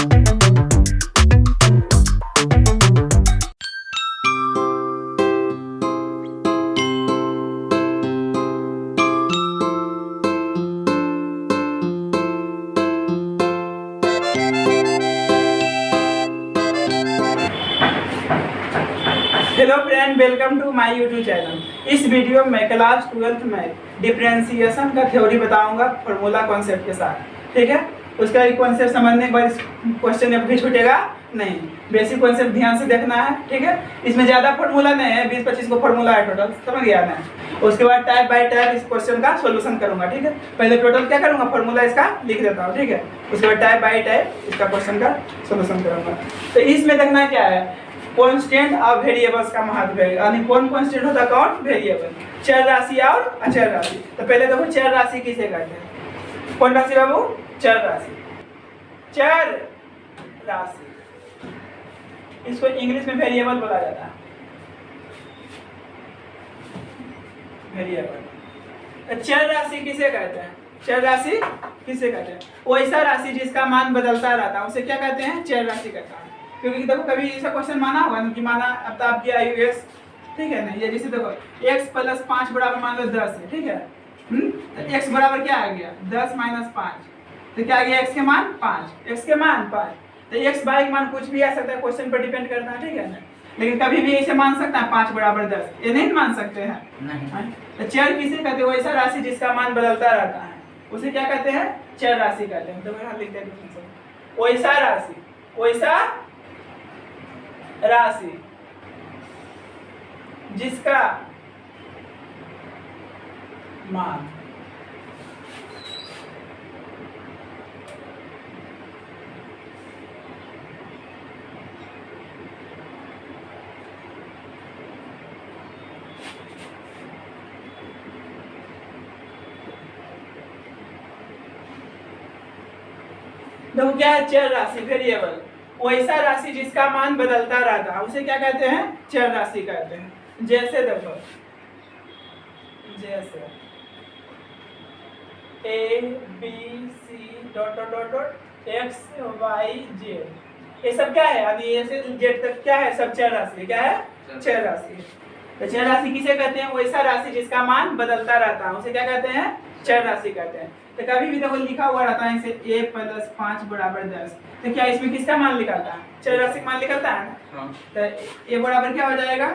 Hello friend, welcome to my YouTube channel. इस video में class 12th में differentiation का थ्योरी बताऊंगा फॉर्मूला कॉन्सेप्ट के साथ। ठीक है, उसका एक कॉन्सेप्ट समझने के बाद क्वेश्चन भी छूटेगा नहीं। बेसिक कॉन्सेप्ट ध्यान से देखना है। ठीक है, इसमें ज़्यादा फार्मूला नहीं है, 20-25 को फार्मूला है टोटल, समझ गया ना। उसके बाद टाइप बाय टाइप इस क्वेश्चन का सोल्यूशन करूंगा। ठीक है, पहले टोटल क्या करूंगा, फार्मूला इसका लिख देता हूँ। ठीक है, उसके बाद टाइप बाय टाइप इसका क्वेश्चन का सोल्यूशन करूंगा। तो इसमें देखना क्या है, कांस्टेंट और वेरिएबल्स का महत्व है। यानी कौन कांस्टेंट होता है, कौन वेरिएबल, चर राशि और अचर राशि। तो पहले देखो चर राशि किसे कहते हैं, कौन राशि बाबू, चर राशि। चर राशि इसको इंग्लिश में वेरिएबल बोला जाता है, वेरिएबल। चर राशि किसे कहते हैं, चर राशि किसे कहते हैं, वैसा राशि जिसका मान बदलता रहता है उसे क्या कहते हैं, चर राशि कहता है। क्योंकि देखो कभी ऐसा क्वेश्चन माना होगा कि माना अब तो आपकी आयु x, ठीक है ना, ये जैसे देखो x + 5 बराबर मान लो 10 है। ठीक है, तो x बराबर क्या आ गया, 10 - 5, तो क्या आ गया, x के मान 5, x के मान 5। तो x बाई मान कुछ भी आ सकता है, क्वेश्चन पर डिपेंड करता है। ठीक है ना, लेकिन कभी भी ऐसे मान सकता है 5 बराबर 10, ये नहीं मान सकते हैं नहीं। तो चर किसे कहते हैं, वैसा राशि जिसका मान बदलता रहता है उसे क्या कहते हैं, चर राशि कहते हैं। तो मैं लिखते हैं वैसा राशि, वैसा राशि जिसका मान देखो क्या है, चर राशि वेरिएबल, वैसा राशि जिसका मान बदलता रहता है उसे क्या कहते हैं, चर राशि कहते हैं। जैसे देखो, जैसे x y z, ये सब क्या है, यानी ए से जेड तक क्या है, सब चर राशि। क्या है, चर राशि। तो चर राशि किसे कहते हैं, वैसा राशि जिसका मान बदलता रहता है उसे क्या कहते हैं, चर राशि कहते हैं। तो कभी भी देखो लिखा हुआ रहता है इसे a + 5 बराबर 10, तो क्या इसमें किसका मान निकलता है, चर राशि का मान निकलता है ना। तो a बराबर क्या हो जाएगा,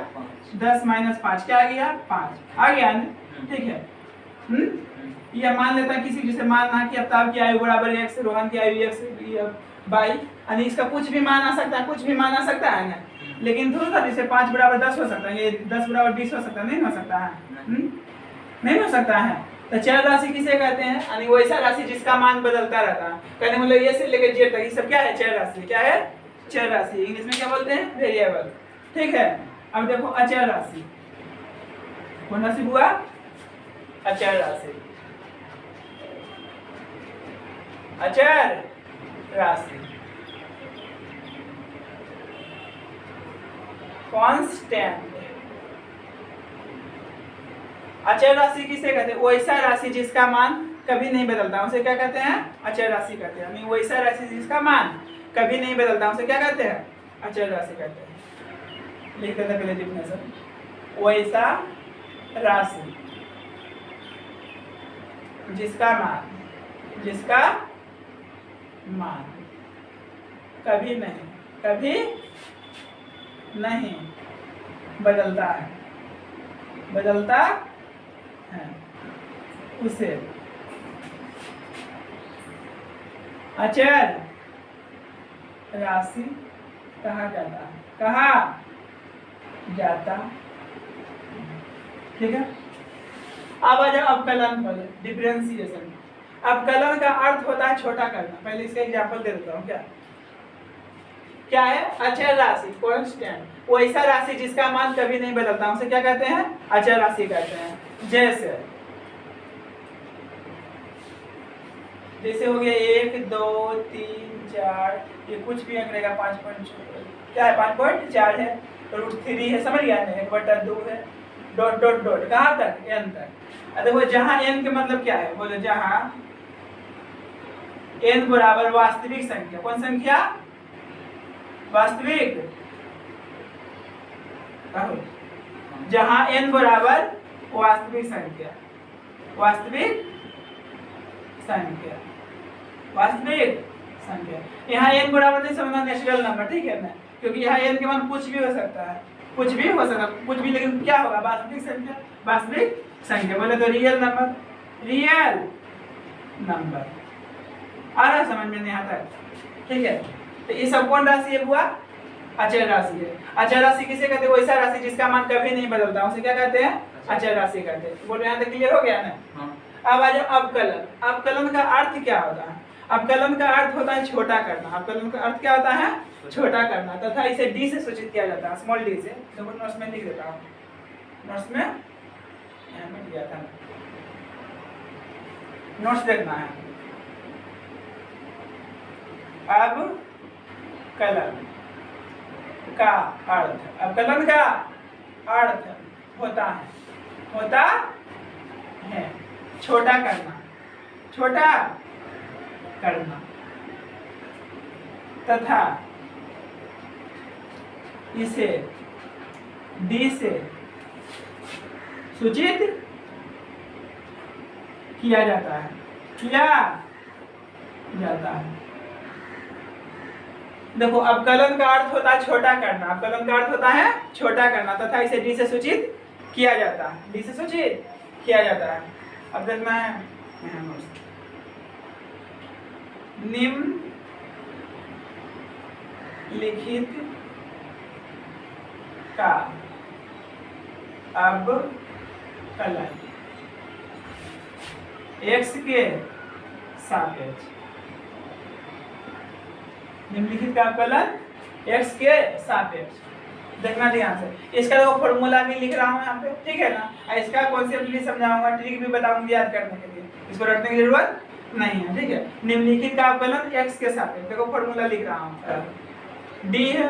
10 - 5 क्या आ गया, 5 आ गया ना। ठीक है, ये मान लेता है किसी, जिसे मानना कि अवतार की आयु बराबर x, रोहन की आयु x बाई, यानी इसका कुछ भी मान आ सकता है, कुछ भी मान आ सकता है ना। लेकिन थोड़ा सा जैसे 5 बराबर 10 हो सकता है, ये 10 बराबर 20 हो सकता है, नहीं हो सकता है, नहीं हो सकता है। तो चर राशि किसे कहते हैं, यानी वैसा राशि जिसका मान बदलता रहता है। कहने मतलब ये से लेकर जेड तक ये सब क्या है, चर राशि। क्या है, चर राशि। इंग्लिश में क्या बोलते हैं, वेरिएबल। ठीक है, अब देखो अचर राशि, कौन राशि हुआ, अचर राशि। अचर राशि कांस्टेंट। अचर राशि किसे कहते हैं, वैसा राशि जिसका मान कभी नहीं बदलता उसे क्या कहते हैं, अचर राशि कहते हैं। यानी वैसा राशि जिसका मान कभी नहीं बदलता उसे क्या कहते हैं, अचर राशि कहते हैं। लिख देते हैं पहले डिफिनेशन, वैसा राशि जिसका मान कभी नहीं बदलता है उसे अचर राशि कहा जाता। ठीक है, अब आ जाओ अवकलन पर, डिफरेंशिएशन। अवकलन का अर्थ होता है छोटा करना। पहले इसका एग्जांपल दे देता हूँ। क्या है, अचर राशि कांस्टेंट, वैसा राशि जिसका मान कभी नहीं बदलता उसे क्या कहते हैं, अचर राशि कहते हैं। जैसे हो गया 1 2 3 4, ये कुछ भी अंक रहेगा, 5.4 क्या है, 5.4 है, √3 है, समझ गया ना, 1/2 है, डॉट डॉट डॉट कहाँ तक, n तक। देखो जहाँ n के मतलब क्या है, बोले जहाँ n बराबर वास्तविक संख्या, कौन संख्या? वास्तविक, जहां n बराबर वास्तविक संख्या, वास्तविक संख्या, वास्तविक संख्या। यहाँ n बराबर नहीं समझना नेचुरल नंबर, ठीक है ना, क्योंकि यहाँ n के मान कुछ भी हो सकता है, कुछ भी हो सकता है, कुछ भी, लेकिन क्या होगा? वास्तविक संख्या, वास्तविक संख्या। बोले तो रियल नंबर, रियल नंबर। आ रहा समझ में नहीं आता? ठीक है, तो ये सब कौन राशि है बुआ? अचर राशि है। अचर राशि किसे कहते हैं? वैसा राशि जिसका मान कभी नहीं बदलता, उसे क्या कहते हैं? अचर राशि कहते हैं। बोलो यहाँ तक क्लियर हो गया ना? अब आ जाओ अवकलन। अवकलन का अर्थ क्या होता है? अवकलन का अर्थ होता है छोटा करना। अवकलन का अर्थ क्या होता है? छोटा करना, तथा इसे डी से सूचित किया जाता है, स्मॉल डी से। देखो नोट्स में लिख देता हूँ, नोट्स में यहाँ में दिया था, नोट्स देखना है। अब कलन का अर्थ, अवकलन का अर्थ होता है छोटा करना, छोटा करना, तथा इसे डी से सूचित किया जाता है, किया जाता है। देखो अवकलन का अर्थ होता है छोटा करना, अवकलन का अर्थ होता है छोटा करना, तथा इसे डी से सूचित किया जाता है, डी से सूचित किया जाता है। अब देखना है निम्न लिखित का अवकलन x के सापेक्ष, निम्नलिखित का अवकलन x के सापेक्ष। देखना ध्यान से, इसका तो फॉर्मूला भी लिख रहा हूँ यहाँ पे, ठीक है ना। इसका कॉन्सेप्ट भी समझाऊंगा, ट्रिक भी बताऊंगी याद करने के लिए, इसको रटने की जरूरत नहीं है, ठीक है। निम्नलिखित का अवकलन x के सापेक्ष, देखो फॉर्मूला लिख रहा हूँ, d है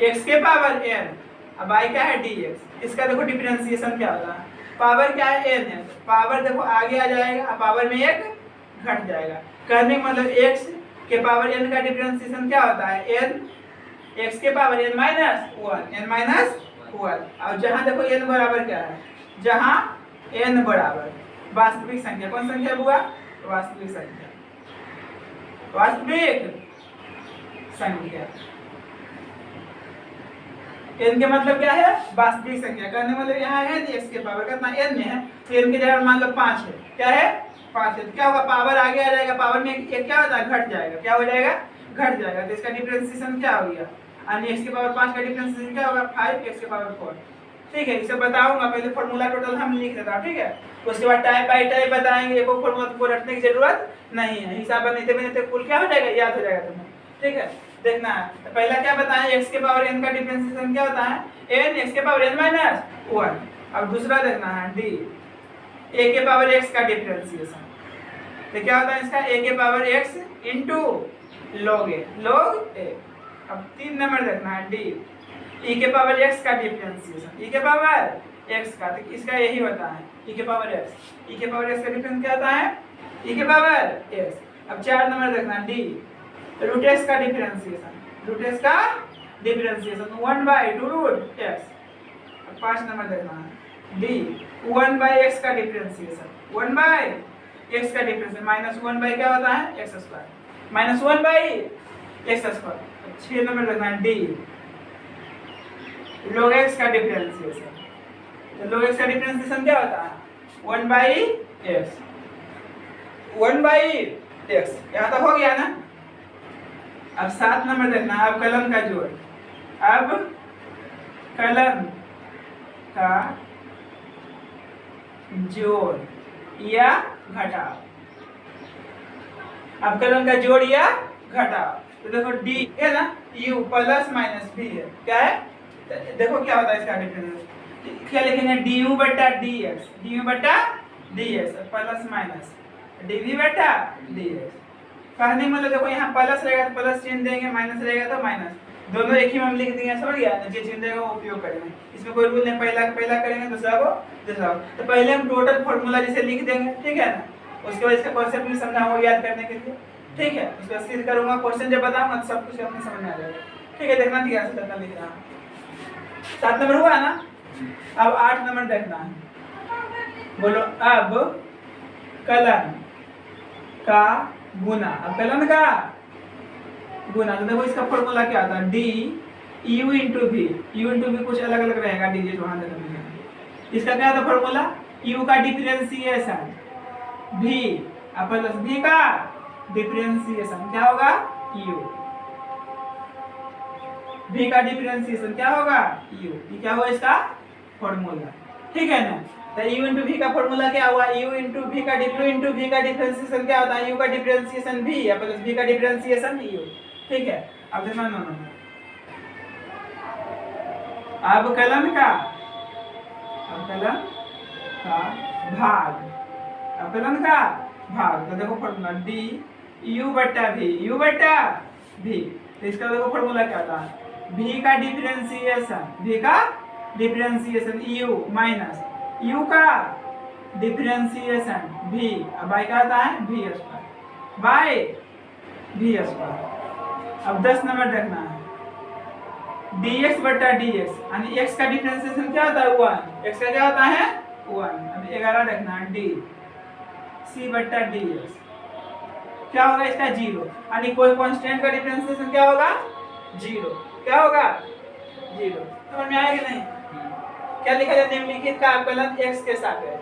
x के पावर n, अब y क्या है dx। इसका देखो डिफरेंशिएशन क्या होता है, पावर क्या है n है, पावर देखो आगे आ जाएगा, पावर में एक घट जाएगा। कहने का मतलब x के पावर n का डिफरेंशिएशन क्या होता है, n, x के power n minus 1, n minus 1। और जहां देखो n बराबर क्या है, जहां n बराबर वास्तविक संख्या, कौन संख्या हुआ? वास्तविक संख्या, वास्तविक संख्या। n के मतलब क्या है? वास्तविक संख्या। कहने मतलब यहाँ है x के पावर कितना n में है, तो n की जगह मान लो 5 है, क्या है? 5 है, तो क्या होगा? पावर आगे आ जाएगा, पावर में एक क्या होता है? घट जाएगा, क्या हो जाएगा? घट जाएगा। तो इसका डिफरेंशिएशन क्या हो गया? और x के पावर 5 का डिफरेंशिएशन क्या होगा? 5, x के पावर 4, ठीक है। इसे बताऊंगा, पहले फॉर्मूला टोटल हम लिख देता हूँ, ठीक है। उसके बाद टाइप बाय टाइप बताएंगे, एक फॉर्मूला को रटने की जरूरत नहीं है, हिसाब बनाते बनाते कुल क्या हो जाएगा? याद हो जाएगा तुम्हें, ठीक है। देखना है, तो पहला क्या बताएं, x के पावर n का डिफरेंशिएशन क्या होता है? n, x के पावर n माइनस 1। अब दूसरा देखना है d, a के पावर x का डिफरेंशिएशन, तो क्या होता है इसका? a के power x into log a, log a। अब 3 नंबर देखना है d, e के पावर x का डिफरेंशिएशन, e के पावर x का, तो इसका यही होता है e के पावर x, e के पावर x का डिफरेंस क्या होता है? e के पावर x। अब 4 नंबर देखना है d, रूट x का डिफरेंशिएशन, रूट x का डिफरेंशिएशन 1/2 रूट x। अब 5 नंबर देखना है d, 1/x का डिफरेंशिएशन, 1/x का डिफरेंशिएशन माइनस 1 क्या होता है? x square, minus 1/x square. 6 number देखना है d, log x का डिफरेंशिएशन, तो log x का डिफरेंशिएशन क्या होता है? 1/x, 1/x। यहाँ तक हो गया ना। अब 7 नंबर देखना है अवकलन का जोड़, अवकलन का जोड़ या घटाव, अवकलन का जोड़ या घटाव। तो देखो d है ना, u प्लस माइनस v है, क्या है? देखो क्या होता है इसका डिफरेंस, क्या लिखेंगे? du बटा dx, du बटा dx प्लस माइनस dv बटा dx। कहने मतलब देखो यहाँ प्लस रहेगा तो प्लस चिन्ह देंगे, माइनस रहेगा तो माइनस, दोनों एक ही में हम लिख देंगे, समझ गया? जो चिन्ह देगा वो उपयोग करेंगे, इसमें कोई रूल नहीं, पहला पहला करेंगे दूसरा को दूसरा। तो पहले हम टोटल फॉर्मूला जैसे लिख देंगे, ठीक है ना। उसके बाद इसका कॉन्सेप्ट भी समझाऊंगा याद करने के लिए, ठीक है। उसके बाद सिद्ध करूंगा, क्वेश्चन जब बताऊंगा तो सब कुछ अपने समझ में आ जाएगा, ठीक है। देखना ध्यान से, कितना लिख रहा हूँ। 7 नंबर हुआ ना, अब 8 नंबर देखना है। बोलो अब कलन का गुना, अब कलन का गुना, तो देखो इसका फॉर्मूला क्या आता है, d u into v. U into v कुछ अलग अलग रहेगा, डी जो वहां देखेंगे। इसका क्या था फॉर्मूला, यू का डिफरेंशिएशन v प्लस v का डिफरेंशिएशन क्या होगा, u। v का डिफरेंशिएशन क्या होगा, u। ये क्या हुआ इसका फॉर्मूला, ठीक है ना। तो u इंटू v का फॉर्मूला क्या हुआ, u इंटू v का डिफरेंशिएशन क्या होता है, u का डिफरेंशिएशन v प्लस v का डिफरेंशिएशन u, ठीक है। अब देखना ना, अब कलन का भाग, अब कलन का भाग, तो देखो फॉर्मूला डी यू बटा वी। तो इसका देखो फॉर्मूला क्या था, v का डिफरेंशिएशन u माइनस u का डिफरेंशिएशन v, अब बाई क्या आता है v square by v square. अब 10 नंबर देखना है, dx बटा dx, यानी x का डिफरेंशिएशन क्या होता है 1, x का क्या होता है 1। अब 11 देखना है, d c बटा dx क्या होगा इसका 0, यानी कोई कांस्टेंट का डिफरेंशिएशन क्या होगा 0, क्या होगा 0। समझ में आया कि नहीं। क्या लिखा जाए, निम्नलिखित का अवकलन x के साथ है,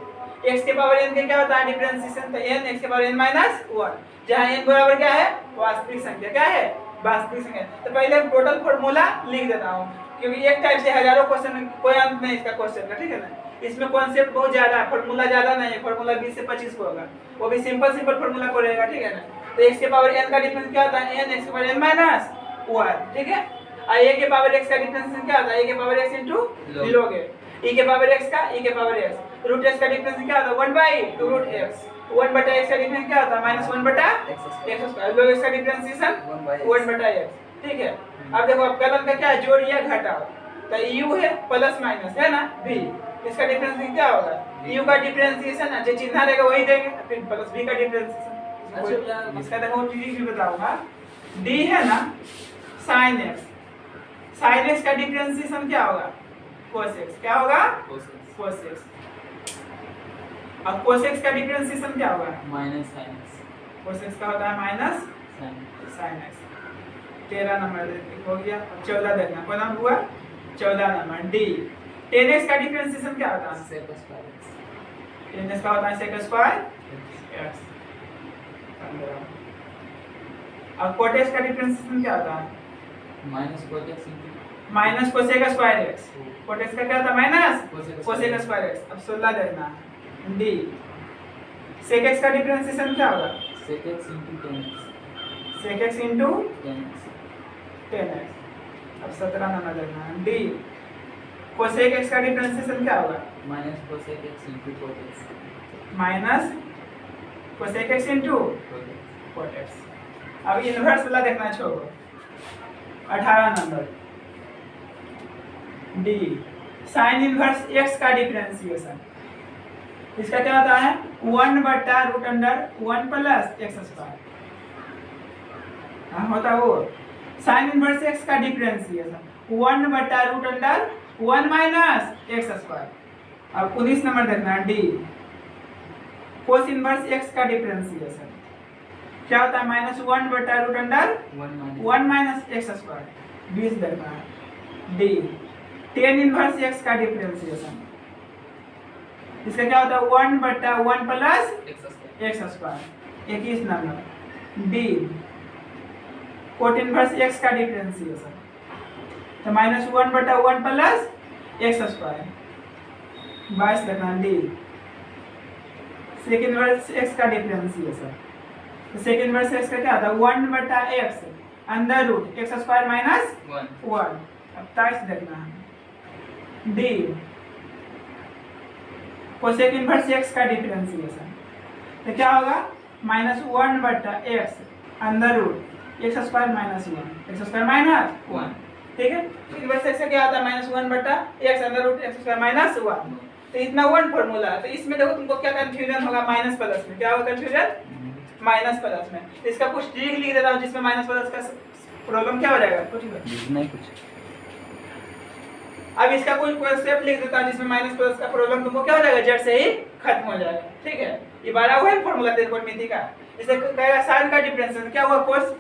x के पावर n के क्या होता है डिफरेंशिएशन, तो n x के पावर n माइनस 1, जहां n बराबर क्या है वास्तविक संख्या, क्या है वास्तविक संख्या। तो पहले हम टोटल फॉर्मूला लिख देता हूं, क्योंकि एक टाइप से हजारों क्वेश्चन, कोई अंत नहीं इसका क्वेश्चन का, ठीक है ना। इसमें कॉन्सेप्ट बहुत ज्यादा है, फॉर्मूला ज्यादा नहीं है, फॉर्मूला 20 से 25 को होगा, वो भी सिंपल फॉर्मूला को रहेगा, ठीक है ना। तो x के पावर n का डिफरेंस क्या होता है, n x के पावर n माइनस 1, ठीक है। और a के पावर x का डिफरेंस क्या होता है, a के power x into log e के पावर x का e के पावर x, रूट x का डिफरेंस क्या होता है 1/2 रूट x, 1 बटा x का डिफरेंस क्या होता है -1 बटा x स्क्वायर, log x का डिफरेंशिएशन 1 बटा x, ठीक है। अब देखो अब कलन का क्या है, जोड़ या घटाओ, तो u है प्लस माइनस है ना v, इसका डिफरेंस क्या होगा, u का डिफरेंशिएशन है, जो चिन्ह रहेगा वही देंगे, फिर प्लस v का डिफरेंशिएशन। इसका देखो भी बताऊंगा, d है ना sin x का डिफरेंशिएशन क्या होगा cos x, क्या होगा cos x। अब cos x का डिफरेंशिएशन क्या होगा minus sin x, cos x का होता है माइनस sin x। 13 नंबर हो गया। 14 देखना, कौन नाम हुआ 14 नंबर d 10x का डिफरेंशिएशन क्या होता है sec स्क्वायर x, 10x का होता है sec स्क्वायर x। अब cot x का डिफरेंशिएशन क्या होता है minus cot x into minus cosec square x, cot x का क्या होता है माइनस cosec स्क्वायर x। अब 16 देखना d sec x का डिफरेंशिएशन क्या होगा sec x into 10x, sec x into 10x। 10x। अब 17 नंबर देखना d cosec x का डिफरेंशिएशन क्या होगा minus cosec x into cot x, minus cosec x into cot x। cot x। अब inverse वाला देखना छोड़ो। 18 number d sin inverse x का डिफरेंशिएशन, इसका क्या होता है 1 बटा root under 1 plus x square, हाँ होता है वो sin इनवर्स x का डिफरेंशिएशन 1 बटा root under 1 minus x square. अब 19 नंबर देखना d cos इनवर्स x का डिफरेंशिएशन क्या होता है -1 बटा root under 1 minus x square. 20 देखना है d tan इनवर्स x का डिफरेंशिएशन, इसका क्या होता है 1 बटा 1 plus x square. 21 number d cot inverse x का डिफरेंशिएशन, तो -1 बटा 1 प्लस x स्क्वायर। 22 देखना d sec इनवर्स x का डिफरेंशिएशन, तो sec इनवर्स x का क्या होता है 1 बटा x under root x square minus 1। अब 23 देखना है d cosec इनवर्स x का डिफरेंशिएशन, तो क्या होगा -1 बटा x under root x square minus 1, x square minus 1, ठीक है। इनवर्स x का क्या आता है -1 बटा x under root x square minus 1। तो इतना वन फॉर्मूला है। तो इसमें देखो तुमको क्या कंफ्यूजन होगा, माइनस प्लस में क्या होगा कंफ्यूजन, माइनस प्लस में। तो इसका कुछ ट्रिक लिख देता हूँ जिसमें माइनस प्लस का प्रॉब्लम क्या हो जाएगा, कुछ लिखना ही कुछ। अब इसका कोई कॉन्सेप्ट लिख देता हूँ जिसमें माइनस प्लस का प्रॉब्लम तुमको क्या हो जाएगा, जड़ से ही खत्म हो जाएगा। ठीक है, ये 12 हुआ फॉर्मूला त्रिकोणमिति का। इसे कहेगा साइन का डिफरेंशियल क्या हुआ कोस,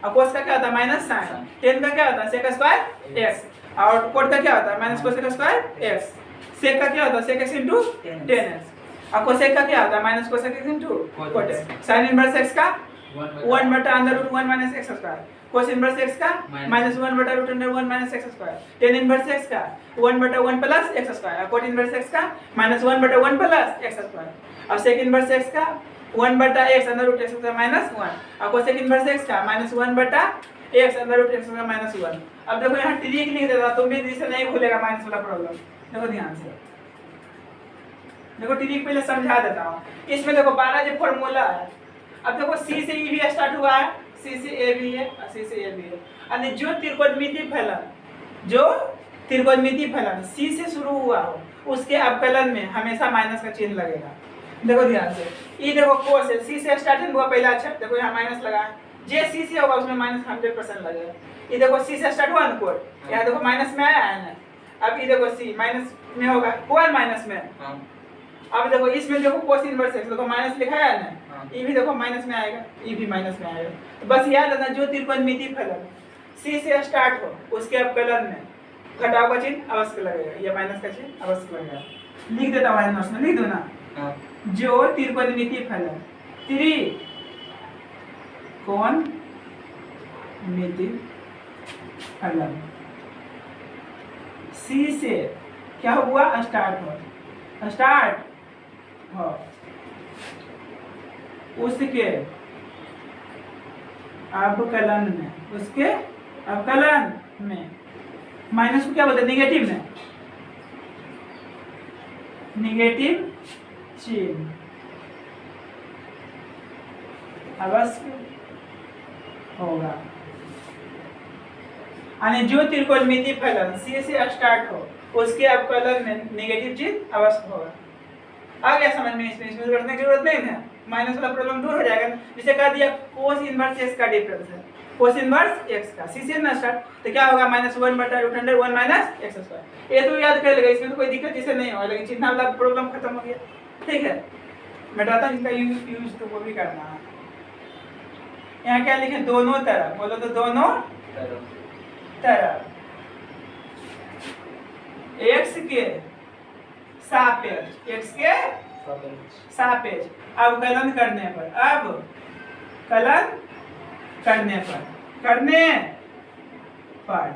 और कोस का क्या होता है माइनस साइन, टेन का क्या होता है सेक स्क्वायर एक्स, और कोट का क्या होता है minus cosec square x, sec का क्या होता है sec x into tan x, और कोसेक का क्या होता है minus cosec x into cot x. Sine inverse x का 1/√1 minus x square, cos inverse x का -1/√1 minus x square, tan inverse x का 1/1 प्लस एक्स स्क्वायर, और कोट इनवर्स एक्स का -1/1 प्लस एक्स स्क्वायर, और सेक इनवर्स एक्स का 1/x अंडर√x square minus 1, और cosec inverse x का -1/x अंडर√x square minus 1। अब देखो यहाँ ट्रिक लिख देता, तुम भी इसे नहीं भूलेगा माइनस वाला प्रॉब्लम। देखो ध्यान से, देखो ट्रिक पहले समझा देता हूँ। इसमें देखो 12 जो फॉर्मूला है, अब देखो c से e भी स्टार्ट हुआ है, c से a भी है और c से a भी है, और जो त्रिकोणमिति फलन, जो त्रिकोणमिति फलन c से शुरू हुआ हो उसके अवकलन में हमेशा माइनस का चिन्ह लगेगा। देखो ध्यान से, ये देखो कोस है, सी से स्टार्टिंग हुआ पहला अक्षर, देखो यहाँ माइनस लगा है, जे सी से होगा उसमें माइनस 100% लगेगा। ये देखो सी से स्टार्ट हुआ ना कोड, यहाँ देखो माइनस में आया है ना, अब ये देखो सी माइनस में होगा, कोड माइनस में। अब देखो इसमें देखो कोस इनवर्स एक्स, देखो माइनस लिखा है ना, ये भी देखो माइनस में आएगा, ये भी माइनस में आएगा। तो बस याद रखना जो त्रिकोणमिति फलन सी से स्टार्ट हो उसके अवकलन में घटाव का चिन्ह अवश्य लगेगा, या माइनस का चिन्ह अवश्य लगेगा। लिख देता हूँ नोट्स में, लिख दो ना, जो त्रिकोणमिति फलन त्रिकोणमिति फलन सी से क्या हुआ स्टार्ट हो उसके अवकलन में, उसके अवकलन में माइनस को क्या बोलते हैं निगेटिव में, निगेटिव चिन्ह अवश्य होगा। यानी जो त्रिकोणमिति फलन सी से स्टार्ट हो उसके अवकलन में निगेटिव चिन्ह अवश्य होगा। आ गया समझ में? इसमें करने की जरूरत नहीं है, माइनस वाला प्रॉब्लम दूर हो जाएगा। जिसे कह दिया कोस इनवर्स एक्स का डिफरेंस है, कोस इनवर्स एक्स का सी से ना स्टार्ट, तो क्या होगा -1/√1 माइनस एक्स स्क्वायर। ये तो याद कर लेगा, इसमें तो कोई दिक्कत जैसे नहीं होगा, लेकिन चिन्ह वाला प्रॉब्लम खत्म हो गया। ठीक है, मिटाता हूं, इसका यूज तो वो भी करना है। यहाँ क्या लिखे, दोनों तरफ, बोलो तो दोनों तरफ एक्स के सापेक्ष, एक्स के सापेक्ष अवकलन करने पर, अवकलन करने पर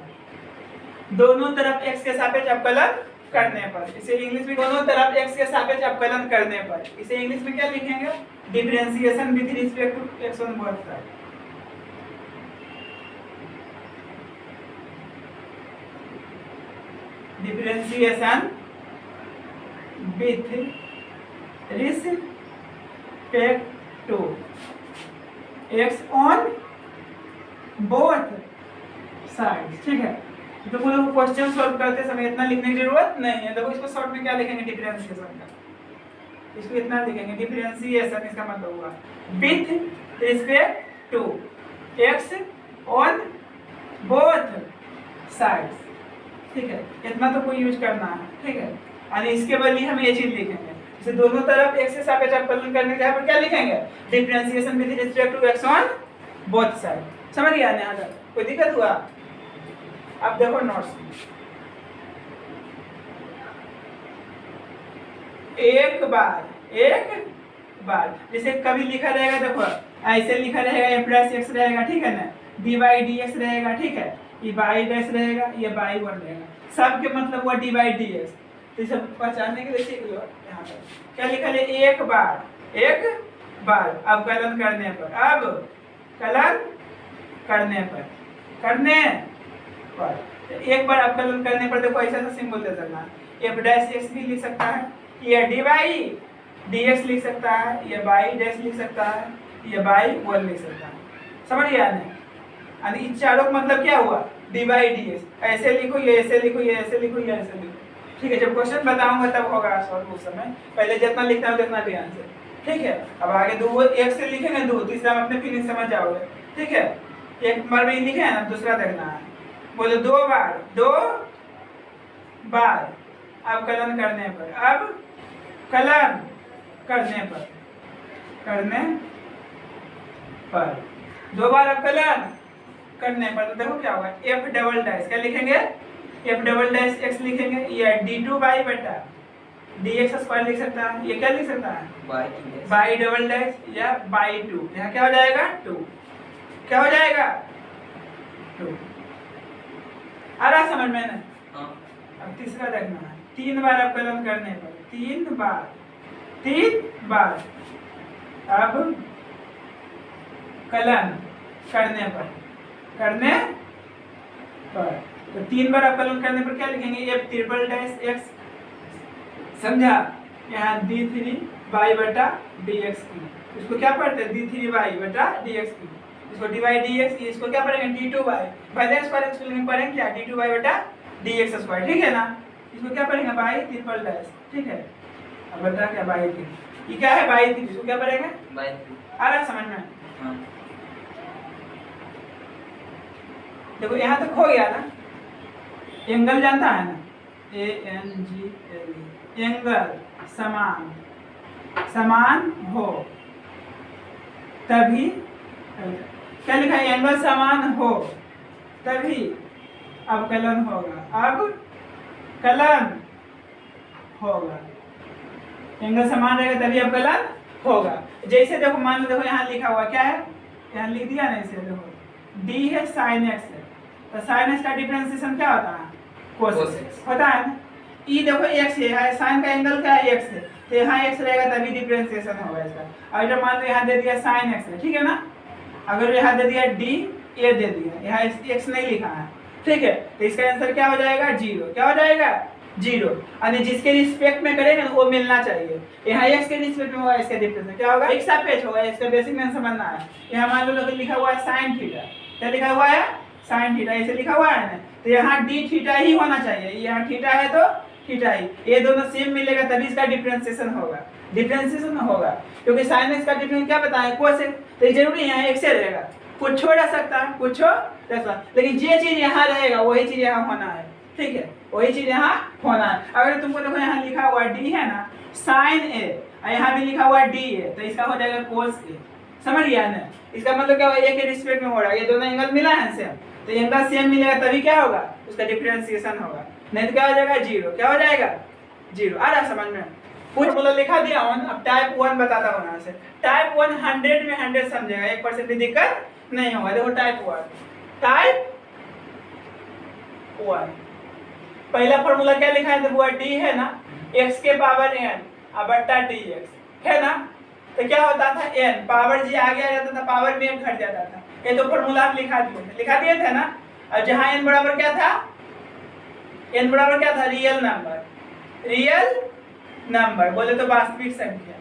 दोनों तरफ x के सापेक्ष अवकलन करने पर, इसे इंग्लिश में दोनों तरफ x के सापेक्ष अवकलन करने पर, इसे इंग्लिश में क्या लिखेंगे, differentiation with respect to x on both side. Differentiation with respect to x on both side. ठीक है, तो बोलो क्वेश्चन सॉल्व करते समय इतना लिखने की जरूरत नहीं है। देखो इसको शॉर्ट में क्या लिखेंगे, डिफरेंशिएशन का, इसको इतना लिखेंगे डिफरेंशिएशन, इसका मतलब हुआ with respect to x on both sides. ठीक है, इतना तो कोई यूज करना है। ठीक है, और इसके बदले हम ये चीज लिखेंगे, जैसे दोनों तरफ x के सापेक्ष अवकलन करने के यहाँ पर क्या लिखेंगे, differentiation with respect to x on both side. समझ गया ना? यहाँ तक कोई दिक्कत हुआ? अब देखो नोट्स, एक बार जैसे कभी लिखा रहेगा, देखो ऐसे लिखा रहेगा f प्लस x रहेगा, ठीक है ना, dy dx रहेगा, ठीक है, ये y डैश रहेगा, ये y1 रहेगा, सब के मतलब हुआ dy dx। तो सब पहचानने के लिए सीख लो। यहाँ पर क्या लिखा है, एक बार अवकलन करने पर, अवकलन करने पर, एक बार अवकलन करने पर देखो ऐसा सिंबल दे सकना है, f डैश x भी लिख सकता है, ये dy dx लिख सकता है, ये y डैश लिख सकता है, ये y1 लिख सकता है। समझ गया नहीं? इन चारों का मतलब क्या हुआ, dy dx। ऐसे लिखो, ये ऐसे लिखो, ये ऐसे लिखो, ये ऐसे लिखो, ठीक है, जब क्वेश्चन बताऊंगा तब होगा सॉल्व उस समय, पहले जितना लिखना है उतना ध्यान से। ठीक है, अब आगे दो एक से लिखेंगे दो, तीसरा में अपने फीलिंग समझ जाओगे। ठीक है, एक बार में लिखे है ना, दूसरा देखना है। बोलो 2 बार, 2 बार अब कलन करने पर, अब कलन करने पर, करने पर 2 बार अब कलन करने पर, तो देखो क्या होगा, f डबल डैश क्या लिखेंगे, f डबल डैश x लिखेंगे, या d2y बटा dx स्क्वायर लिख सकता है, ये क्या लिख सकता है बाई डबल डैश या बाई 2, यहाँ क्या हो जाएगा 2, क्या हो जाएगा 2। आ रहा समझ में ना? अब तीसरा देखना है, 3 बार अवकलन करने पर, 3 बार अब कलन करने पर, तो 3 बार अवकलन करने पर क्या लिखेंगे, f ट्रिपल डैश x, समझा, यहाँ d3y बटा dx की, इसको क्या पढ़ते हैं d3y बटा dx की, इसको dy dx, इसको क्या पढ़ेंगे d2y बाई स्क्वायर, इसको पढ़ेंगे क्या d2y बटा dx स्क्वायर। ठीक है ना, इसको क्या पढ़ेंगे बाई ट्रिपल डैश। ठीक है, अब बता क्या बाई 3, ये क्या है बाई 3, इसको क्या पढ़ेंगे बाई 3। आ रहा समझ में? हाँ, देखो यहाँ तक हो गया ना। एंगल जानता है ना, ANGL, एंगल समान हो तभी, क्या लिखा है, एंगल समान हो तभी अवकलन होगा, अब कलन होगा, एंगल समान रहेगा तभी अवकलन होगा। जैसे देखो मान लो, देखो यहाँ लिखा हुआ क्या है, यहाँ लिख दिया ना, इसे देखो d है sin x है, तो sin x का डिफरेंशिएशन क्या होता है cos x होता है ना। ई देखो x है, sin का एंगल क्या है x है, तो यहाँ x रहेगा तभी डिफरेंशिएशन होगा इसका। और जब मान लो यहाँ दे दिया sin x है, ठीक है ना, अगर यहाँ दे दिया d a दे दिया, यहाँ x नहीं लिखा है, ठीक है, तो इसका आंसर क्या हो जाएगा 0, क्या हो जाएगा 0। और जिसके रिस्पेक्ट में करेंगे ना वो मिलना चाहिए, यहाँ x के रिस्पेक्ट में होगा, इसका डिफरेंस क्या होगा, एक सापेक्ष होगा, इसका बेसिक में समझना है। यहाँ मान लो लिखा हुआ है sin थीटा, क्या लिखा हुआ है sin थीटा, ऐसे लिखा हुआ है ना, तो यहाँ d थीटा ही होना चाहिए, यहाँ थीटा है तो थीटा ही, ये दोनों सेम मिलेगा तभी इसका डिफरेंशिएशन होगा, क्योंकि sin x का डिफरेंस क्या बताएं cos x, तो जरूरी यहाँ x से रहेगा, कुछ छोड़ सकता है, कुछ छोड़ सकता, लेकिन जो चीज यहाँ रहेगा वही चीज यहाँ होना है। ठीक है, वही चीज यहाँ होना है। अगर तुमको देखो यहाँ लिखा हुआ d है ना sin a, और यहाँ भी लिखा हुआ d है, तो इसका हो जाएगा cos a, समझ गया ना। इसका मतलब क्या हुआ, एक के रिस्पेक्ट में हो रहा है, ये दोनों एंगल मिला है सेम, तो एंगल सेम मिलेगा तभी क्या होगा, उसका डिफरेंशिएशन होगा, नहीं तो क्या हो जाएगा 0, क्या हो जाएगा 0। आ रहा समझ में? फॉर्मूला लिखा दिया हूं, अब टाइप 1 बताता हूं यहाँ से। टाइप 1 100 में 100 समझेगा, 1% भी दिक्कत नहीं होगा। देखो टाइप 1 पहला फॉर्मूला क्या लिखा है, देखो d है ना, x के पावर n बटा dx है ना, तो क्या होता था n पावर जी आगे आ जाता था, पावर में घट जाता था। ये तो फॉर्मूला आप लिखा दिए थे ना। और जहां n बराबर क्या था, n बराबर क्या था, रियल नंबर बोले तो वास्तविक संख्या।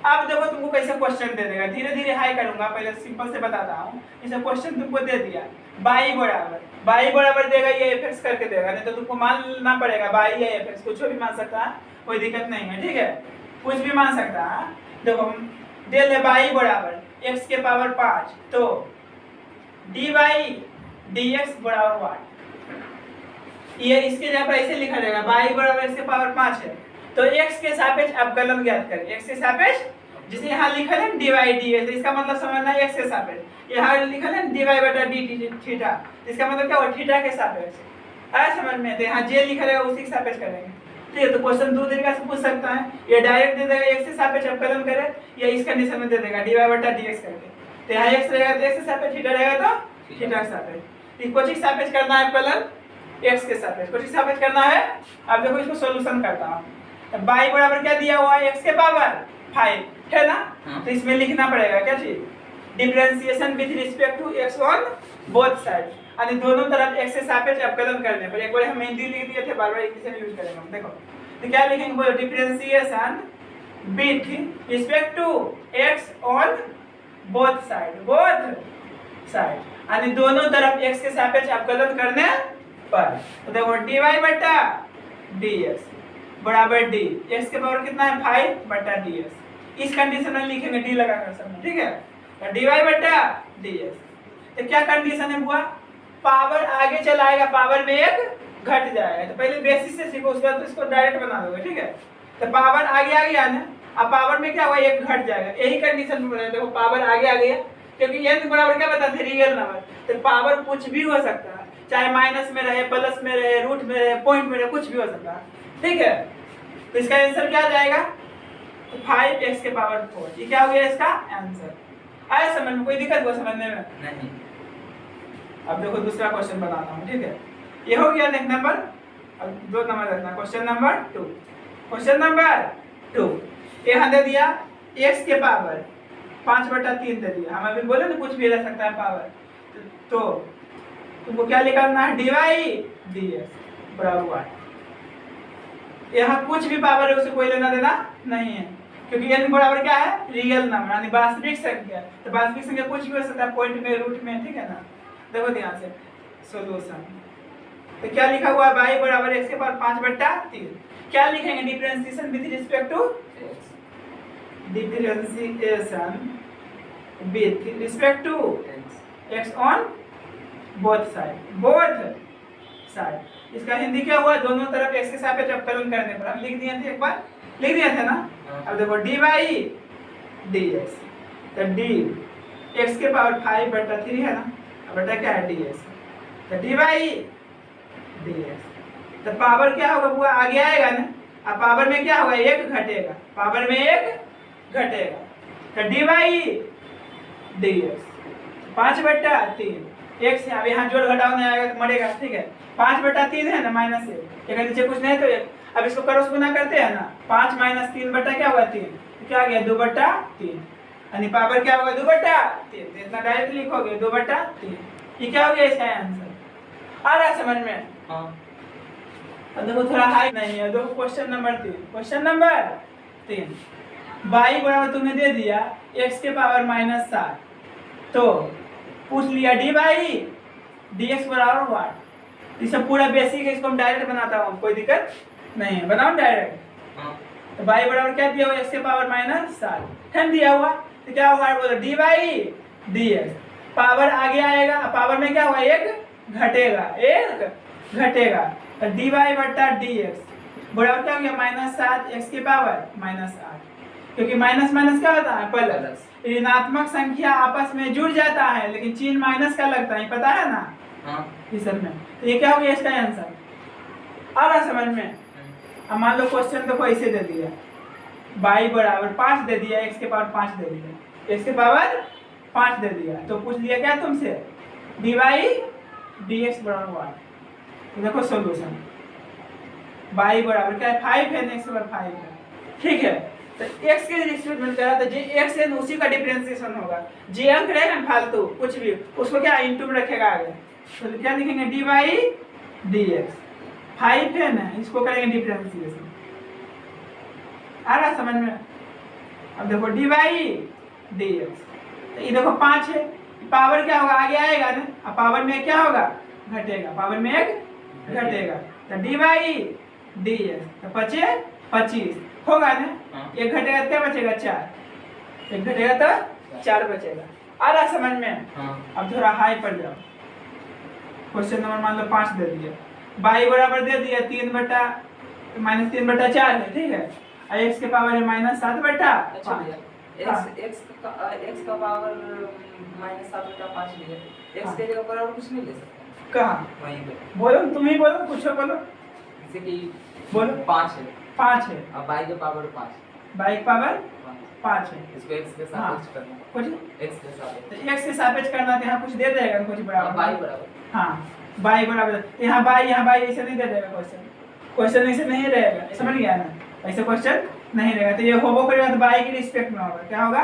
अब देखो तुमको कैसे क्वेश्चन दे देगा, धीरे धीरे हाई करूंगा, पहले सिंपल से बताता हूँ। इसे क्वेश्चन तुमको दे दिया बाई बराबर देगा, ये fx करके देगा, नहीं तो तुमको मानना पड़ेगा बाई या fx, कुछ भी मान सकता है, कोई दिक्कत नहीं है। ठीक है, कुछ भी मान सकता है। देखो दे ले बाई बराबर x के पावर 5, तो dy dx बराबर 1, ये इसके जगह पर ऐसे लिखा जाएगा, बाई बराबर x के पावर 5 है, तो x के सापेक्ष अवकलन ज्ञात करें। x के सापेक्ष, जिसे यहाँ लिखा है dy dx, इसका मतलब समझना है x के सापेक्ष। यहाँ लिखा है dy बटा dt थीटा, इसका मतलब क्या हुआ, थीटा के सापेक्ष। आया समझ में? तो यहाँ j लिखा रहेगा उसी के सापेक्ष करेंगे। ठीक है, तो क्वेश्चन दो तरीके से पूछ सकता है, ये डायरेक्ट दे देगा x के सापेक्ष अवकलन करे, या इस कंडीशन में दे देगा dy बटा dx करके। तो यहाँ x रहेगा तो x के सापेक्ष, थीटा रहेगा तो थीटा के सापेक्ष। इस कोचिंग सापेक्ष करना है अवकलन x के सापेक्ष, कोचिंग सापेक्ष करना है। अब देखो इसको सॉल्यूशन करता हूँ। बाई बराबर क्या दिया हुआ है, x के पावर 5 है ना, तो इसमें लिखना पड़ेगा क्या चीज, differentiation with respect to x on both side, यानी दोनों तरफ x से सापेक्ष अवकलन करने पर। एक बार हम हिंदी लिख दिए थे, बार-बार इंग्लिश में यूज करेंगे हम। देखो तो क्या लिखेंगे, बोलो differentiation with respect to x on both side, यानी दोनों तरफ x के सापेक्ष अवकलन करने पर। तो देखो dy बटा dx बराबर d, x के पावर कितना है 5 बटा dx। इस कंडीशन में लिखेंगे d लगाकर सब, ठीक है। तो dy बटा dx, तो क्या कंडीशन है हुआ, पावर आगे चला आएगा, पावर में एक घट जाएगा। तो पहले बेसिस से सीखो, उसके बाद तो इसको डायरेक्ट बना दोगे, ठीक है। तो पावर आगे आ गया ना, अब पावर में क्या हुआ, एक घट जाएगा, यही कंडीशन में बोला। देखो पावर आगे आ गया, क्योंकि n बराबर क्या बता थे, रियल नंबर। तो पावर कुछ भी हो सकता है, चाहे माइनस में रहे, प्लस में रहे, रूट में रहे, पॉइंट में रहे, कुछ भी हो सकता है, ठीक है। तो इसका आंसर क्या आ जाएगा, तो 5x के पावर 4, ये क्या हो गया इसका आंसर। आया समझ में, कोई दिक्कत हुआ समझने में? नहीं। अब देखो दूसरा क्वेश्चन बनाता हूँ, ठीक है। ये हो गया नेक्स्ट नंबर, अब 2 नंबर रखना, क्वेश्चन नंबर 2। क्वेश्चन नंबर 2 यहाँ दे दिया x के पावर 5/3 दे दिया। हम अभी बोले ना कुछ भी रह सकता है पावर, तो तुमको क्या निकालना है, dy dx बराबर 1। यहाँ कुछ भी पावर है, उसे कोई लेना देना नहीं है, क्योंकि n बराबर क्या है, रियल नंबर यानी वास्तविक संख्या। तो वास्तविक संख्या कुछ भी हो सकता है, पॉइंट में, रूट में, ठीक है ना। देखो ध्यान से सॉल्यूशन, तो क्या लिखा हुआ है, y बराबर x के पावर 5/3। क्या लिखेंगे, differentiation with respect to x, differentiation with respect to x on both side. इसका हिंदी क्या हुआ, दोनों तरफ x के सापेक्ष अवकलन करने पर। हम लिख दिए थे, एक बार लिख दिया था ना। अब देखो dy dx, तो d x के पावर 5/3 है ना, अब बटा क्या है dx, तो dy dx, तो पावर क्या होगा बुआ, आगे आएगा ना। अब पावर में क्या होगा, एक घटेगा, पावर में एक घटेगा, तो dy dx 5/3 x है। अब यहाँ जोड़ घटाव नहीं आएगा तो मरेगा, ठीक है। 5/3 है ना, माइनस एक नीचे कुछ नहीं, तो अब इसको क्रॉस गुना करते हैं ना, 5 - 3 बटा क्या हुआ 3, तो क्या आ गया 2/3, यानी पावर क्या होगा 2/3। तो इतना डायरेक्ट लिखोगे 2/3, ये क्या हो गया इसका आंसर। आ रहा है समझ में? हाँ। अब देखो थोड़ा हाई नहीं है, देखो question number 3। Question number 3, y बराबर तुम्हें दे दिया x के पावर -7, तो पूछ लिया dy dx बराबर 1। इसे पूरा बेसिक है, इसको हम डायरेक्ट बनाता हूँ, कोई दिक्कत नहीं है, बनाओ डायरेक्ट। हाँ। तो y बराबर क्या दिया हुआ, x के पावर -7 हम दिया हुआ, तो क्या होगा, बोलो dy dx, पावर आगे आएगा, पावर में क्या हुआ, एक घटेगा, तो dy बटा dx बराबर क्या हो गया, -7 x के पावर -8, क्योंकि माइनस माइनस क्या होता है, प्लस। ऋणात्मक संख्या आपस में जुड़ जाता है, लेकिन चिन्ह माइनस का लगता है, पता है ना। हाँ। इस सब में तो ये क्या हो गया इसका आंसर। आ रहा समझ में? अब मान लो क्वेश्चन तो ऐसे दे दिया, y बराबर 5 दे दिया, x के पावर 5 दे दिया, x के पावर 5 दे दिया, तो पूछ लिया क्या तुमसे, dy dx बराबर 1। तो देखो सॉल्यूशन, y बराबर क्या है 5 है, x बराबर 5 है, ठीक है। तो x के रिस्पेक्ट करा तो जे x है उसी का डिफरेंशिएशन होगा, जे अंक रहेगा ना फालतू कुछ भी, उसको क्या इनटू में रखेगा आगे, तो क्या लिखेंगे dy dx 5 है ना, इसको करेंगे डिफरेंशिएशन। आ रहा समझ में? अब देखो dy dx, तो ये देखो 5 है, पावर क्या होगा, आगे आएगा ना, अब पावर में क्या होगा, घटेगा, पावर में एक घटेगा, तो dy dx तो 25 होगा ना। हाँ। एक घटेगा तो क्या बचेगा, 4, एक घटेगा तो 4 बचेगा। आ रहा समझ में? हाँ। अब थोड़ा हाई पर जाओ, क्वेश्चन नंबर मान लो 5 दे दिया, y बराबर दे दिया 3/4 है, ठीक है, और x के पावर है -7/5। अच्छा भैया, x का पावर -7/5 लिया, x के जगह पर और कुछ नहीं ले सकते कहाँ, वहीं पे, बोलो तुम ही बोलो, कुछ बोलो, जैसे कि बोलो 5 है, 5 है, अब y के पावर 5, y के पावर 5 है, इसको x के हाँ। सापेक्ष करना, कुछ x के सापेक्ष, तो x के सापेक्ष करना, तो यहाँ कुछ दे देगा कुछ अब बराबर, y बराबर, हाँ y बराबर, यहाँ y ऐसे नहीं दे देगा, क्वेश्चन ऐसे नहीं रहेगा, समझ गया ना, ऐसे क्वेश्चन नहीं रहेगा। तो ये होबो करेगा तो y के रिस्पेक्ट में होगा, क्या होगा,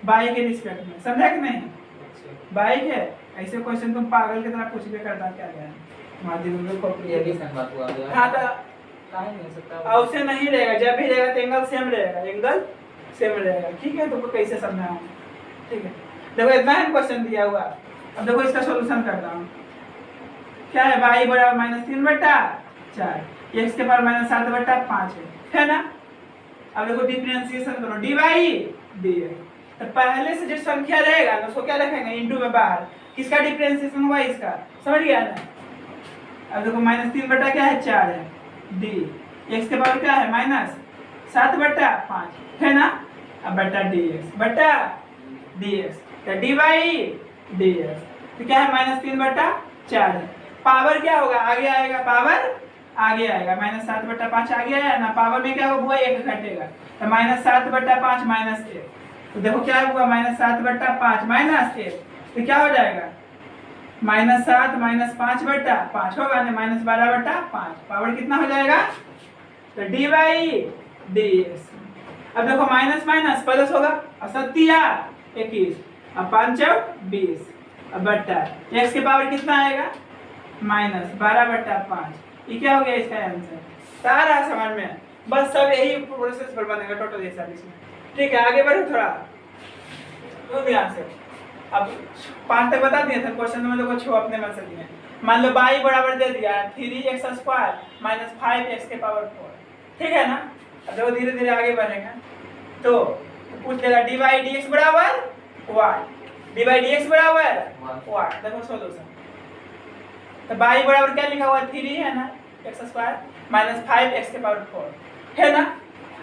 y के रिस्पेक्ट में, समझा कि नहीं, y के ऐसे क्वेश्चन तुम पागल की तरह कुछ भी करता क्या गया माध्यमिक को, ये भी सही बात हुआ भैया। हाँ तो काहे नहीं हो सकता, औसे नहीं रहेगा, जब भी रहेगा तो एंगल सेम रहेगा, ठीक है। तुमको कैसे समझाऊं, ठीक है। देखो इतना ही क्वेश्चन दिया हुआ, अब देखो इसका सॉल्यूशन करता हूँ। क्या है y बराबर -3/4 x के पावर -7/5 है ना। अब देखो डिफरेंशिएशन करो dy dx, तो पहले से जो संख्या रहेगा ना उसको क्या रखेंगे इनटू में बाहर, किसका डिफरेंशिएशन हुआ इसका, समझ गया ना। अब देखो -3 क्या है 4 है d, x के पावर क्या है -7/5 है ना। अब बटा dx तो dy dx तो क्या है -3/4 है। पावर क्या होगा आगे आएगा, पावर आगे आएगा, -7/5 आगे आया ना, पावर में क्या होगा 1 घटेगा तो -7/5 -1, तो देखो क्या हुआ -7/5 -1 तो क्या हो जाएगा -7 -5/5 होगा ना, -12/5, पावर कितना हो जाएगा तो dy dx। अब देखो माइनस माइनस प्लस होगा और 7 21 अब 5 20, अब बट्टा x के पावर कितना आएगा -12/5, ये क्या हो गया इसका आंसर। सारा समझ में, बस सब यही प्रोसेस पर बनेगा टोटल ये सब इसमें, ठीक है। आगे बढ़ो थोड़ा तो ध्यान से, अब 5 तक बता दिए थे क्वेश्चन में, देखो 6 अपने मन से दिए। मान लो y बराबर दे दिया 3x² - 5x के पावर 4, ठीक है ना। अब देखो धीरे धीरे आगे बढ़ेगा तो पूछ लेगा dy dx बराबर what, dy dx बराबर what, देखो सॉल्यूशन। तो y बराबर क्या लिखा हुआ 3 है ना x² - 5x के पावर 4 है ना।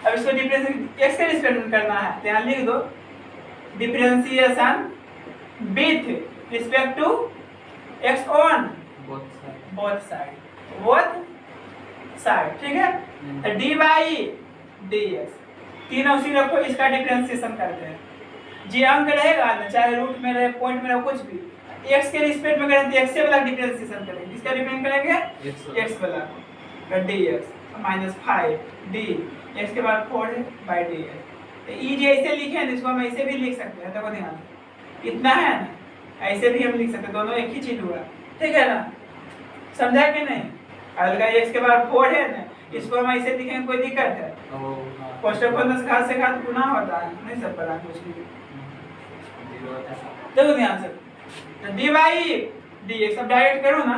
अब इसको डिफरेंशिएट x के रिस्पेक्ट में करना है, यहाँ लिख दो differentiation with respect to x on both side, ठीक है। तो dy dx तीनों उसी रखो, इसका डिफरेंशिएशन करते हैं। जी अंक रहेगा ना, चाहे रूट में रहे पॉइंट में रहे कुछ भी, x के रिस्पेक्ट में करें तो x से वाला डिफरेंशिएशन करेंगे, इसका डिफरेंस करेंगे x वाला तो dx -5 d x के बाद 4 है बाय dx। तो e जे ऐसे लिखे हैं इसको हम ऐसे भी लिख सकते हैं, देखो ध्यान इतना है ना, ऐसे भी हम लिख सकते हैं, दोनों एक ही चीज हुआ, ठीक है ना, समझा कि नहीं। अलगा x के बाद 4 है ना, इसको हम ऐसे लिखेंगे कोई दिक्कत है, क्वेश्चन को से घात गुना होता है, नहीं सब पढ़ा कुछ भी। देखो ध्यान से तो dy dx अब डायरेक्ट करो ना,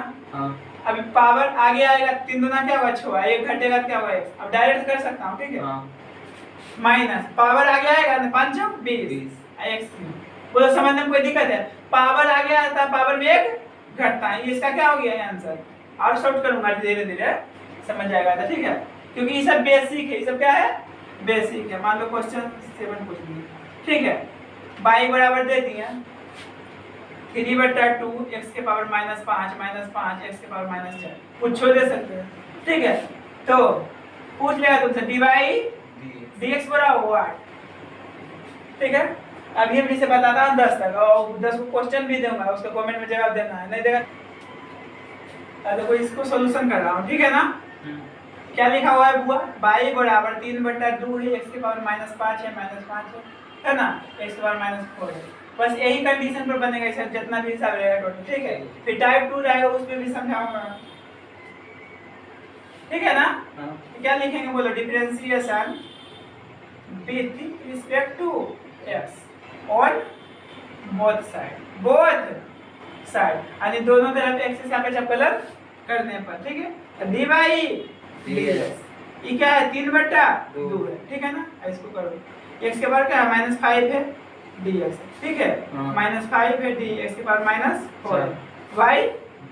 अभी पावर आगे आएगा 3 दूना क्या होगा 6, 1 घटेगा क्या होगा x, अब डायरेक्ट कर सकता हूं, ठीक है। माइनस पावर आगे आएगा ना 5 20 x, बोलो समझने में कोई दिक्कत है। पावर आगे आता है पावर में 1 घटता है, इसका क्या हो गया आंसर, और शॉर्ट करूंगा धीरे धीरे समझ जाएगा था, ठीक है। क्योंकि ये सब बेसिक है, ये सब क्या है बेसिक है। मान लो क्वेश्चन 7 पूछ लिया, ठीक है। y बराबर दे दिया 3/2 x के पावर -5 x के पावर -4, कुछ दे सकते हैं, ठीक है। तो पूछ लेगा तुमसे dy dx बराबर व्हाट, ठीक है। अभी हम इसे बताता हूँ 10 तक, और 10 को क्वेश्चन भी दूंगा, उसका कमेंट में जवाब देना है, नहीं देगा देखो इसको सॉल्यूशन कर रहा हूँ, ठीक है ना। क्या लिखा हुआ है बुआ, y बराबर 3/2 है x के पावर -5 है ना, x के पावर -4 है, बस यही कंडीशन पर बनेगा इसका जितना भी हिसाब रहेगा टोटल, ठीक है। फिर टाइप 2 रहेगा उसमें भी समझाऊंगा, ठीक है ना। क्या लिखेंगे बोलो, differentiation with respect to x on both side यानी दोनों तरफ x से सापेक्ष अवकलन करने पर, ठीक है। dy dx ये क्या है 3/2 है, ठीक है ना। इसको करो x के पावर क्या है -5 है dx, ठीक है, -5 है dx के पावर -4 y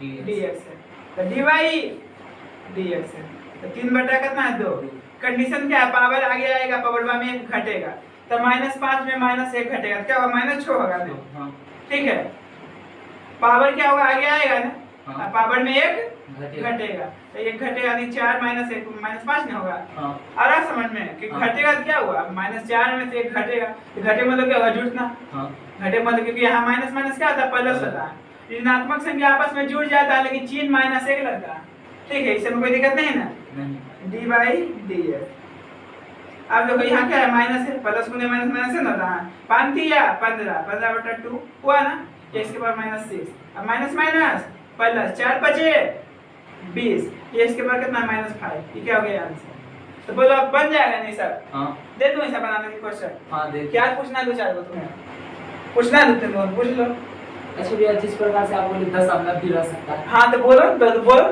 dx है, तो dy dx है, तो 3 कितना है 2। कंडीशन क्या है, पावर आगे आएगा पावर में 1 घटेगा, तो -5 में -1 घटेगा तो क्या होगा -6 होगा, ठीक है। पावर क्या होगा आगे आएगा ना, पावर में 1 घटेगा, तो 1 घटेगा नहीं 4 - 1 -5 नहीं होगा, आ रहा समझ में कि घटेगा तो क्या हुआ -4 में से 1 घटेगा, तो घटे मतलब क्या होगा जुड़ना, घटे मतलब क्योंकि यहाँ माइनस माइनस क्या होता है प्लस होता है, ऋणात्मक संख्या आपस में जुड़ जाता है लेकिन चिन्ह -1 लगता है, ठीक है, इसमें कोई दिक्कत नहीं ना। dy dx अब देखो यहाँ क्या है माइनस है, प्लस गुने माइनस माइनस है ना, 15 हुआ ना, x के पावर -6, अब माइनस माइनस प्लस 4 बचे 20, ये इसके पावर कितना -5, ये क्या हो गया आंसर। तो बोलो अब बन जाएगा नहीं सर, दे दूं ऐसा बनाने की क्वेश्चन, हां दे, क्या पूछना है 2-4 को तुम्हें पूछना है, तुम पूछ लो अच्छा भैया, जिस प्रकार से आप बोले दशमलव भी रह सकता है। हाँ तो बोलो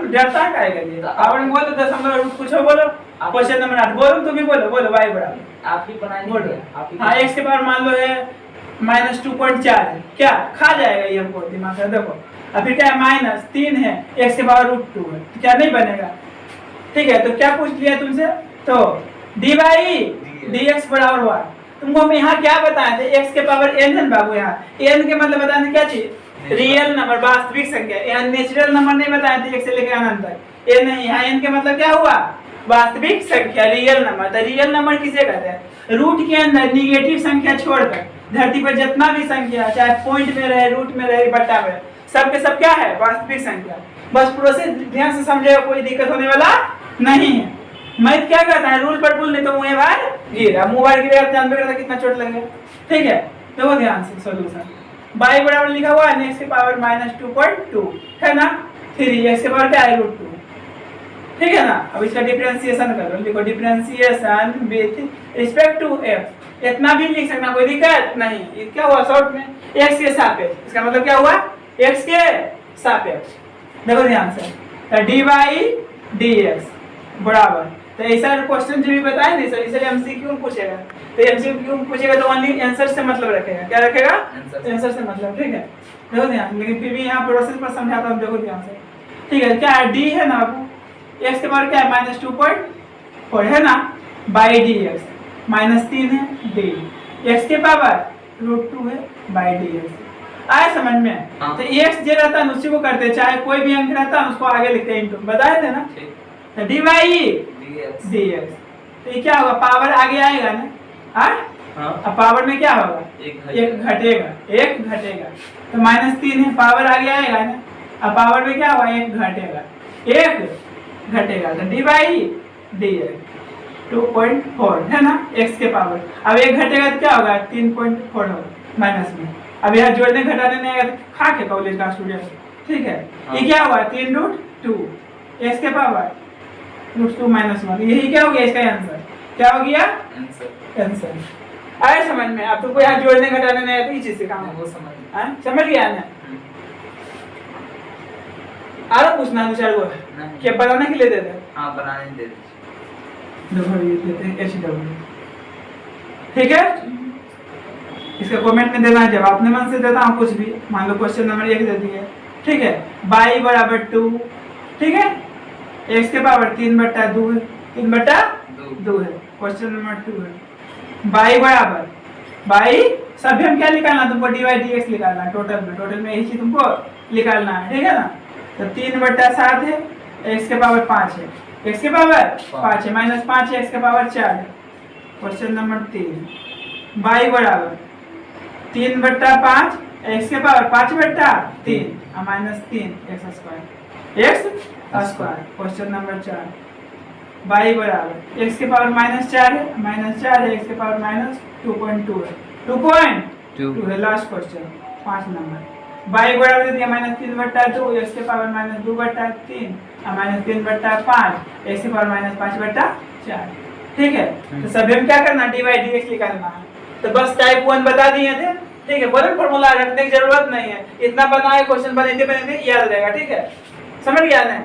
डरता है काहे के लिए? आपने बोलो दशमलव कुछ बोलो। क्वेश्चन नंबर 8 बोलो, तुम ही बोलो y बराबर आप ही बनाएंगे बोलो। क्या? आप ही हाँ x के पावर मान लो है -2.4 है, क्या खा जाएगा ये हमको दिमाग से? देखो अब फिर क्या है -3 है, x के पावर √2 है, तो क्या नहीं बनेगा? ठीक है, तो क्या पूछ लिया तुमसे? तो dy dx बराबर हुआ। तुमको हम यहाँ क्या बताए थे? x के पावर n है बाबू। यहाँ n के मतलब बताने क्या चीज? रियल नंबर, वास्तविक संख्या। यहाँ नेचुरल नंबर नहीं बताए थे, 1 से लेकर अनंत तक। n है यहाँ, n के मतलब क्या हुआ? वास्तविक संख्या, रियल नंबर। तो रियल नंबर किसे कहते हैं? रूट के अंदर निगेटिव संख्या छोड़कर धरती पर जितना भी संख्या, चाहे पॉइंट में रहे, रूट में रहे, बट्टा में, सब के सब क्या है? वास्तविक संख्या। बस प्रोसेस ध्यान से समझेगा, कोई दिक्कत होने वाला नहीं है। मैथ क्या कहता है? रूल पर पुल नहीं तो मुंह बाहर गिरा। मुंह बाहर गिरेगा जान पे कितना चोट लगेगा। ठीक है, तो ध्यान से सॉल्यूशन y बराबर लिखा हुआ है x के पावर -2.2 है ना, 3x के पावर क्या है? √2। ठीक है ना। अब इसका डिफरेंशिएशन करो, लिखो differentiation with respect to x। इतना भी लिख सकना, कोई दिक्कत नहीं। ये क्या हुआ? शॉर्ट में x के सापेक्ष। इसका मतलब क्या हुआ? x के सापेक्ष। देखो ध्यान से, dy dx बराबर, तो ऐसा क्वेश्चन जो भी बताए नहीं सर, इसलिए एमसीक्यू पूछेगा। तो एमसीक्यू पूछेगा तो ओनली आंसर से मतलब रखेगा। क्या रखेगा? आंसर से मतलब। ठीक है, देखो ध्यान, लेकिन फिर भी यहाँ प्रोसेस पर समझाता हूँ, देखो ध्यान से। ठीक है, क्या है? d है ना बाबू, x के पावर क्या है? -2.4 है ना, बाई dx, -3 है d, x के पावर √2 है बाई dx। आया समझ में? तो x जो रहता है उसी को करते, चाहे कोई भी अंक रहता है उसको आगे लिखते हैं, इनटू। बताए थे ना? तो dy dx, तो ये क्या होगा? पावर आगे आएगा ना। हाँ, अब पावर में क्या होगा? एक घटेगा। तो -3 है, पावर आगे आएगा ना। अब पावर में क्या होगा? एक घटेगा। तो dy dx 2.4 है ना, x के पावर। अब एक घटेगा तो क्या होगा? 3.4 होगा माइनस में। अब यहाँ जोड़ने घटाने नहीं आएगा तो खा के कॉलेज का स्टूडेंट। ठीक है, ये क्या हुआ? 3√2 x के पावर √2 -1। यही क्या हो गया इसका आंसर? क्या हो गया? आंसर। आए समझ में? अब तुमको यहाँ जोड़ने घटाने नहीं आया तो ये चीज से काम है, वो समझ गया ना? आरो पूछना दो चार गो क्या बनाने के लिए दे दे? हाँ, बनाने दे दे। देखो ये देते हैं HW। ठीक है, इसका कमेंट में देना है, जब अपने मन से देता हूँ कुछ भी। मान लो क्वेश्चन नंबर 1 दे दिए, ठीक है, y बराबर 2, ठीक है, x के पावर 3/2 है, 3/2 है। क्वेश्चन नंबर 2 है y बराबर, y सभी हम क्या निकालना? तुमको dy dx निकालना है टोटल में यही चीज तुमको निकालना है। ठीक है ना, तो 3/7 है, x के पावर 5 है, x के पावर 5 है, -5 है, x के पावर 4 है। क्वेश्चन नंबर 3, y बराबर 3/5, x के power 5/3 -3 x²। Question number 4, y बराबर x के पावर -4 है, -4 है, x के पावर -2.2 है, 2.2 है। लास्ट क्वेश्चन 5 नंबर, y बराबर दे दिया -3/2, x के पावर -2/3 -3/5, x के पावर -5/4। ठीक है, तो सभी में क्या करना? dy dx निकालना है। तो बस टाइप 1 बता दिए थे। ठीक है, बोलन फॉर्मूला रखने की जरूरत नहीं है, इतना बनाए क्वेश्चन बने थे याद रहेगा। ठीक है, समझ गया ना?